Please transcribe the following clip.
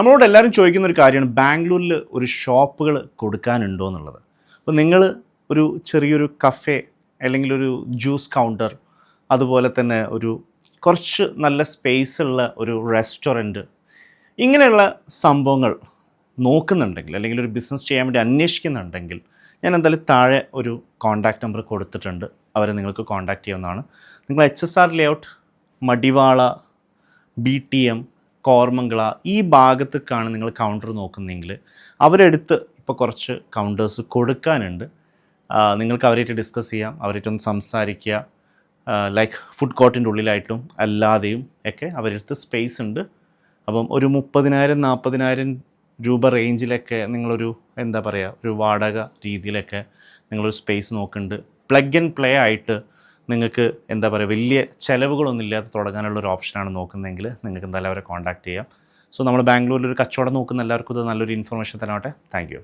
നമ്മളോട് എല്ലാവരും ചോദിക്കുന്ന ഒരു കാര്യമാണ് ബാംഗ്ലൂരിൽ ഒരു ഷോപ്പുകൾ കൊടുക്കാനുണ്ടോ എന്നുള്ളത്. അപ്പോൾ നിങ്ങൾ ഒരു ചെറിയൊരു കഫേ അല്ലെങ്കിൽ ഒരു ജ്യൂസ് കൗണ്ടർ, അതുപോലെ തന്നെ ഒരു കുറച്ച് നല്ല സ്പേസ് ഉള്ള ഒരു റെസ്റ്റോറൻറ്റ്, ഇങ്ങനെയുള്ള സംഭവങ്ങൾ നോക്കുന്നുണ്ടെങ്കിൽ അല്ലെങ്കിൽ ഒരു ബിസിനസ് ചെയ്യാൻ വേണ്ടി അന്വേഷിക്കുന്നുണ്ടെങ്കിൽ ഞാൻ എന്തായാലും താഴെ ഒരു കോൺടാക്റ്റ് നമ്പർ കൊടുത്തിട്ടുണ്ട്. അവരെ നിങ്ങൾക്ക് കോൺടാക്റ്റ് ചെയ്യാവുന്നതാണ്. നിങ്ങൾ HSR ലേഔട്ട്, മടിവാള, BTM, കോർമംഗള ഈ ഭാഗത്തേക്കാണ് നിങ്ങൾ കൗണ്ടർ നോക്കുന്നതെങ്കിൽ അവരെടുത്ത് ഇപ്പോൾ കുറച്ച് കൗണ്ടേഴ്സ് കൊടുക്കാനുണ്ട്. നിങ്ങൾക്ക് അവരായിട്ട് ഡിസ്കസ് ചെയ്യാം, അവരായിട്ടൊന്ന് സംസാരിക്കുക. ലൈക്ക് ഫുഡ് കോർട്ടിൻ്റെ ഉള്ളിലായിട്ടും അല്ലാതെയും ഒക്കെ അവരടുത്ത് സ്പേസ് ഉണ്ട്. അപ്പം ഒരു 30,000-40,000 രൂപ റേഞ്ചിലൊക്കെ നിങ്ങളൊരു എന്താ പറയുക, ഒരു വാടക രീതിയിലൊക്കെ നിങ്ങളൊരു സ്പേസ് നോക്കുന്നുണ്ട്. പ്ലഗ് ആൻഡ് പ്ലേ ആയിട്ട് നിങ്ങൾക്ക് എന്താ പറയുക, വലിയ ചിലവുകളൊന്നും ഇല്ലാതെ തുടങ്ങാനുള്ള ഒരു ഓപ്ഷനാണ് നോക്കുന്നതെങ്കിൽ നിങ്ങൾക്ക് എന്തായാലും അവരെ കോൺടാക്റ്റ് ചെയ്യാം. സോ നമ്മൾ ബാംഗ്ലൂരിൽ ഒരു കച്ചവടം നോക്കുന്ന എല്ലാവർക്കും ഇത് നല്ലൊരു ഇൻഫർമേഷൻ തരാവട്ടെ. Thank you.